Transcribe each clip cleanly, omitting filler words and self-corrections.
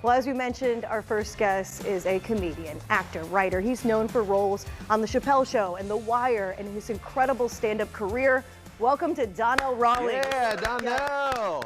Well, as we mentioned, our first guest is a comedian, actor, writer. He's known for roles on The Chappelle Show and The Wire and his incredible stand-up career. Welcome to Donnell Rawlings. Yeah, Donnell.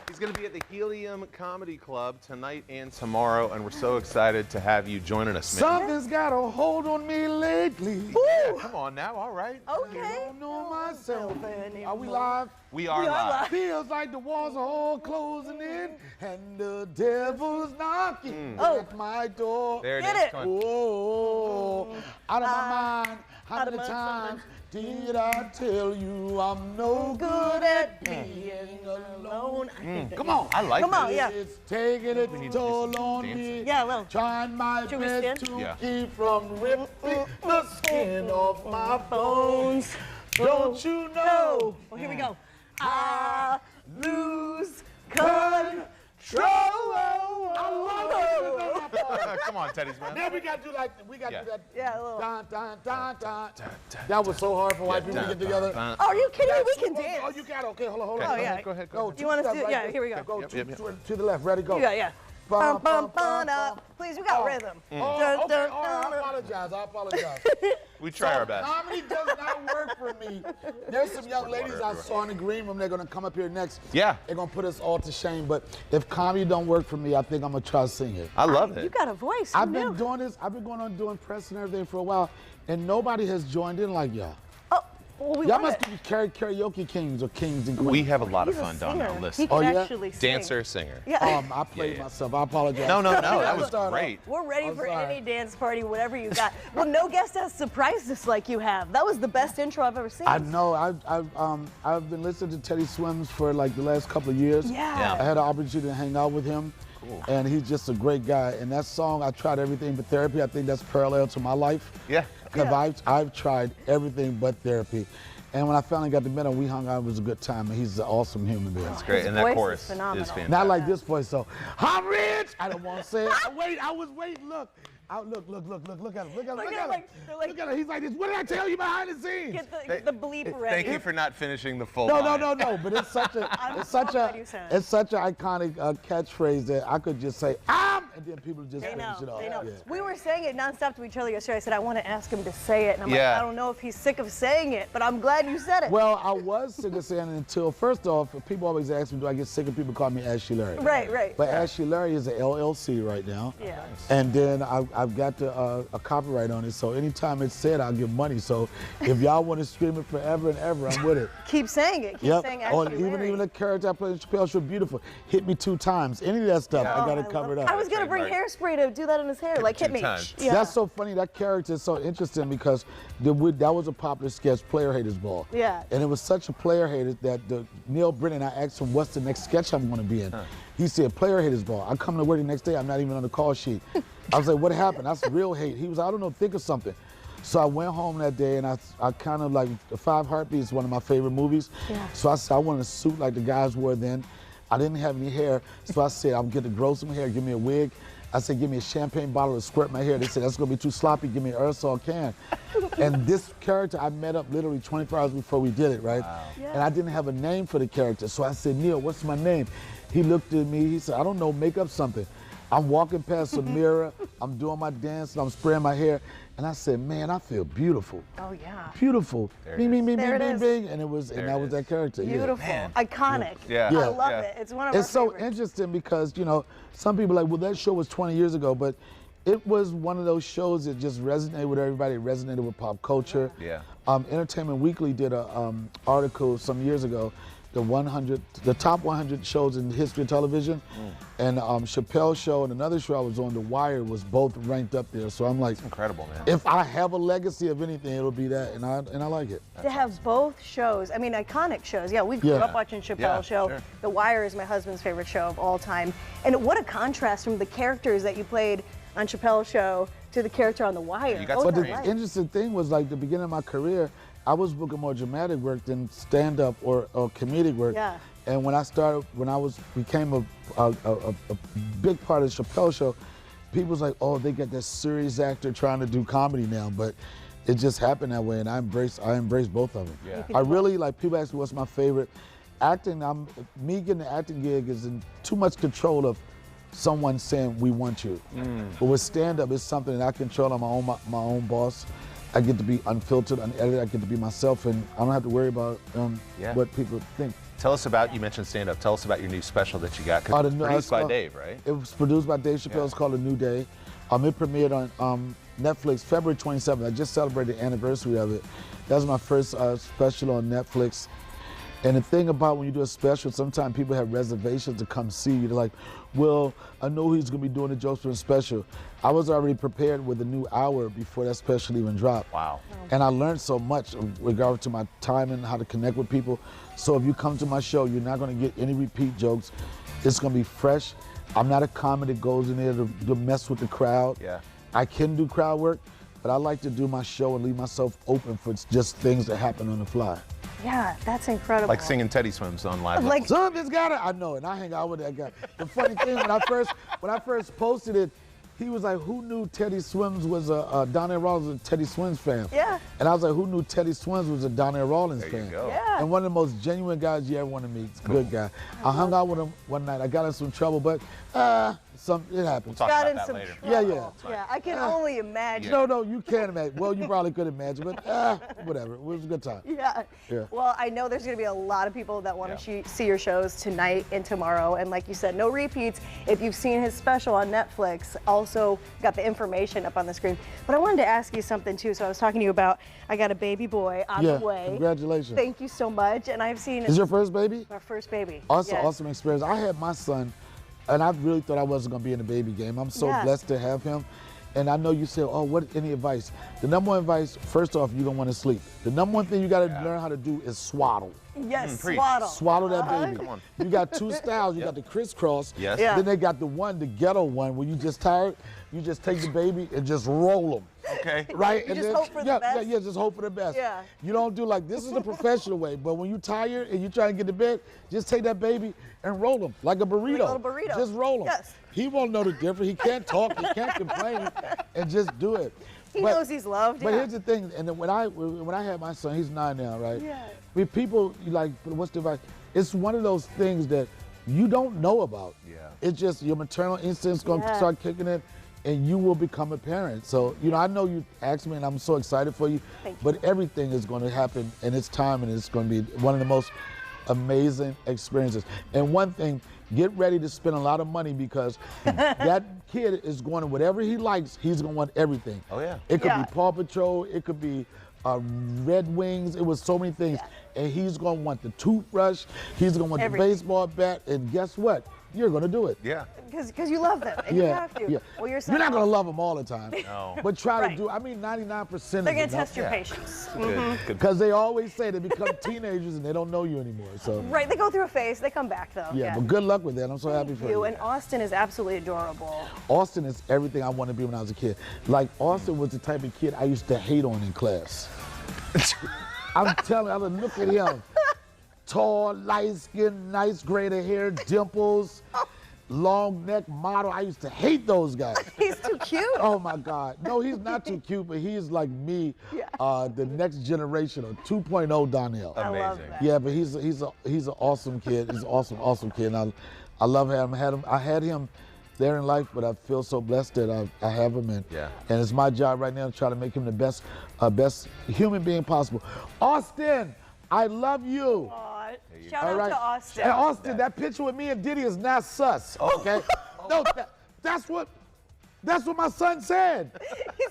He's going to be at the Helium Comedy Club tonight and tomorrow, and we're so excited to have you joining us, man. Something's got a hold on me lately. Yeah, come on now, all right. Okay. I don't know myself. anymore. Are we live? We are live. Feels like the walls are all closing in and the devil's knocking at my door. There it Get is. it. Come on. Oh, out of my mind. How many times did I tell you I'm no good at being alone? Come on. I like Come on, this. yeah. It's taking its need to do toll some on dancing. me. Yeah, well. Trying my Should we best stand? to Yeah. keep from ripping the skin off my bones. Don't you know? Well, here we go. I lose control. Come on, Teddy's man. Now we got to do like, we got to do that. Yeah, a little. Dun, dun, dun, dun. That was so hard for white people to get together. Oh, are you kidding me? We can Oh, dance. you got it. Okay, hold on. Oh, yeah. Go ahead. Go. You want us to? Right Yeah, there. here we go. Go Yep, to the left. Ready, go. Yeah. Bum, bum, bum, up. Please, we got rhythm. Oh, Dun, okay, dun, all right, dun. I apologize. We try our best. Comedy does not work for me. There's some young ladies I saw in the green room. They're gonna come up here next. Yeah. They're gonna put us all to shame. But if comedy don't work for me, I think I'm gonna try singing. I love You it. got a voice. Who I've been knew? doing this. I've been going on doing press and everything for a while, and nobody has joined in like y'all. Oh, well, we Y'all want must it. be karaoke kings or kings and queens. We have a lot of He's a fun, singer. Donnell. He Listen. can Oh, yeah? actually sing. Dancer, singer. Yeah. I played Yeah. myself. I apologize. No, that was Start off. great. We're ready I'm for sorry. any dance party, whatever you got. Well, no guest has surprised us like you have. That was the best intro I've ever seen. I know. I've been listening to Teddy Swims for like the last couple of years. Yeah. I had an opportunity to hang out with him. Cool. And he's just a great guy. And that song, I tried everything but therapy. I think that's parallel to my life. Yeah. Because Yeah. I've tried everything but therapy. And when I finally got to meet him, we hung out. It was a good time. And he's an awesome human being. It's great. His And voice that is chorus is phenomenal. fantastic. Not like this voice, so I'm rich. I don't want to say it. I was waiting. Look at him. Look at him. Look at They're him. like- Look at him. He's like this. What did I tell you behind the scenes? Get the bleep ready. Thank you for not finishing the full No. line. But it's such a, I'm it's so such glad a, you said it. it's such an iconic catchphrase that I could just say and then people just They finish know. it off. They know. Yeah. We were saying it nonstop to each other yesterday. I said, I want to ask him to say it. And I'm Yeah. like, I don't know if he's sick of saying it, but I'm glad you said it. Well, I was sick of saying it until, first off, people always ask me, do I get sick of people calling me Ashley Larry? Right. But Ashley Larry is an LLC right now. Yeah. And then I've got a copyright on it, so anytime it's said, I'll give money. So if y'all want to scream it forever and ever, I'm with it. Keep saying it. Keep saying Or Ashley Larry. even the character I played in Chappelle Show, beautiful. Hit me 2 times. Any of that stuff, I got it covered up. I was going to bring hairspray to do that in his hair. Like, hit me. 2 times. Yeah. That's so funny. That character is so interesting because that was a popular sketch, Player Haters Ball. Yeah. And it was such a player hater that Neil Brennan, I asked him, what's the next sketch I'm going to be in? He said, Player Haters Ball. I come to work the next day, I'm not even on the call sheet. I was like, what happened? That's real hate. He was, I don't know, think of something. So I went home that day and I kind of like, The 5 Heartbeats is one of my favorite movies. Yeah. So I said, I wanted a suit like the guys wore then. I didn't have any hair, so I said, I'm gonna grow some hair, give me a wig. I said, give me a champagne bottle to squirt my hair. They said, that's gonna be too sloppy, give me an aerosol can. And this character, I met up literally 24 hours before we did it, right? Wow. Yeah. And I didn't have a name for the character, so I said, Neil, what's my name? He looked at me, he said, I don't know, make up something. I'm walking past a mirror, I'm doing my dance, and I'm spraying my hair, and I said, man, I feel beautiful. Oh, yeah. Beautiful. There Bing, it bing, bing, There it bing, is. bing, bing. And There that it was is. that character. yeah. Beautiful. Man. Iconic. Yeah. I Yeah. love Yeah. it. It's one of our It's so favorites. interesting because, some people are like, well, that show was 20 years ago, but it was one of those shows that just resonated with everybody. It resonated with pop culture. Yeah. Entertainment Weekly did a article some years ago, the top 100 shows in the history of television, and Chappelle Show and another show I was on, The Wire, was both ranked up there. So I'm like, Incredible, man. if I have a legacy of anything, it'll be that, and I like it. To have both shows, I mean, iconic shows. Yeah, we grew Yeah. up watching Chappelle Yeah, Show. sure. The Wire is my husband's favorite show of all time. And what a contrast from the characters that you played on Chappelle Show to the character on The Wire. You got Both some But are the great- life. interesting thing was, like, the beginning of my career, I was booking more dramatic work than stand-up or comedic work. Yeah. And when I became a big part of the Chappelle Show, people was like, oh, they got that serious actor trying to do comedy now, but it just happened that way, and I embrace both of them. Yeah. I really, like, people ask me what's my favorite. Acting, me getting the acting gig is in too much control of someone saying we want you. But with stand-up, it's something that I control. I'm my own boss. I get to be unfiltered, unedited. I get to be myself, and I don't have to worry about what people think. Tell us about, you mentioned stand-up, tell us about your new special that you got, 'cause it's produced by Dave, right? It was produced by Dave Chappelle. It's called A New Day. It premiered on Netflix February 27th. I just celebrated the anniversary of it. That was my first special on Netflix. And the thing about when you do a special, sometimes people have reservations to come see you. They're like, well, I know he's gonna be doing the jokes for the special. I was already prepared with a new hour before that special even dropped. Wow. And I learned so much with regard to my timing, how to connect with people. So if you come to my show, you're not gonna get any repeat jokes. It's gonna be fresh. I'm not a comic that goes in there to mess with the crowd. Yeah. I can do crowd work, but I like to do my show and leave myself open for just things that happen on the fly. Yeah, that's incredible. Like singing Teddy Swims on live. Like- Something's got it. I know, and I hang out with that guy. The funny thing, when I first posted it, he was like, who knew Teddy Swims was Donnell Rawlins was a Teddy Swims fan? Yeah. And I was like, who knew Teddy Swims was a Donnell Rawlins There fan? you go. Yeah. And one of the most genuine guys you ever want to meet. Good guy. I hung out with him one night. I got in some trouble, but it happens. Talk Got about in that some later. trouble. Yeah. Yeah, I can only imagine. No, you can't imagine. Well, you probably could imagine, but whatever. It was a good time. Yeah. Yeah. Well, I know there's going to be a lot of people that want to see your shows tonight and tomorrow. And like you said, no repeats. If you've seen his special on Netflix, also got the information up on the screen. But I wanted to ask you something too. So I was talking to you about, I got a baby boy on the way. Congratulations. Thank you so much. And I've seen Is your first baby? our first baby. Also, Yes. awesome experience. I had my son, and I really thought I wasn't going to be in the baby game. I'm so Yeah. blessed to have him. And I know you said, oh, any advice? The number one advice, first off, you're going to want to sleep. The number one thing you got to learn how to do is swaddle. Yes, preach. swaddle. Swallow that baby. Come on. You got two styles. You got the crisscross. Yes. Yeah. Then they got the ghetto one, where you just tired, you just take the baby and just roll them. Okay. Right? You just hope for the best? Yeah, just hope for the best. Yeah. You don't do like, this is the professional way, but when you tired and you trying to get to bed, just take that baby and roll them like a burrito. Like a little burrito. Just roll them. Yes. He won't know the difference. He can't talk. He can't complain, and just do it. He knows he's loved. But yeah. here's the thing, and then when I had my son, he's 9 now, right? Yeah. I mean, people like, what's the advice? It's one of those things that you don't know about. Yeah. It's just your maternal instinct's gonna Yeah. start kicking in, and you will become a parent. So, I know you asked me, and I'm so excited for you. Thank you. But everything is going to happen in its time, and it's going to be one of the most amazing experiences. And one thing, get ready to spend a lot of money, because that kid is going to, whatever he likes, he's going to want everything. Oh, yeah. It could Yeah. be Paw Patrol, it could be Red Wings, it was so many things. And he's going to want the toothbrush, he's going to want Everything. the baseball bat, and guess what? You're going to do it. Yeah. Because you love them and you have to. Yeah. Well, You're not going to love them all the time. No. But try Right. to do, 99% They're going is to test your Yeah. patience. Good. Good. Because they always say they become teenagers and they don't know you anymore. So, Right, they go through a phase. They come back, though. yeah, but good luck with that. I'm so happy for You you. and Austin is absolutely adorable. Austin is everything I wanted to be when I was a kid. Like, Austin was the type of kid I used to hate on in class. I'm telling you, I would look at him. Tall, light skin, nice gray hair, dimples, long neck model. I used to hate those guys. He's too cute. Oh my God. No, he's not too cute, but he's like me, the next generation of 2.0 Donnell. I love Amazing. that. Yeah, but he's an awesome kid. He's an awesome kid. And I love him. I had him there in life, but I feel so blessed that I have him, and it's my job right now to try to make him the best human being possible. Austin, I love you. Aw, shout All out right. to Austin. And Austin, that picture with me and Diddy is not sus. Okay. No, that's what my son said.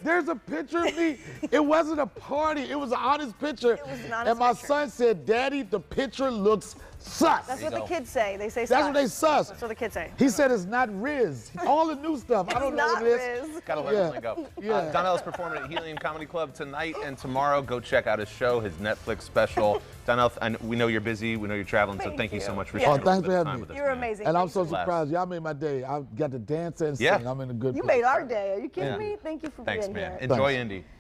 There's a picture of me. It wasn't a party. It was an honest picture. It was an honest and my picture. son said, "Daddy, the picture looks sus." That's what the kids say. They say sus. That's what they sus. That's what the kids say. He said it's not Riz. All the new stuff. I don't know Not what it is. Riz. Gotta learn to go. Yeah. Donnell is performing at Helium Comedy Club tonight and tomorrow. Go check out his show, his Netflix special. Donnell, we know you're busy. We know you're traveling, so thank you so much for Yeah. sharing Oh, thanks a little bit for of having time me. with us, You're man. amazing. And I'm Thank so you. surprised. Y'all made my day. I got to dance and sing. Yeah. I'm in a good You place. made our day. Are you kidding Yeah. me? Thank you for Thanks, being man. here. Enjoy Thanks. Indy.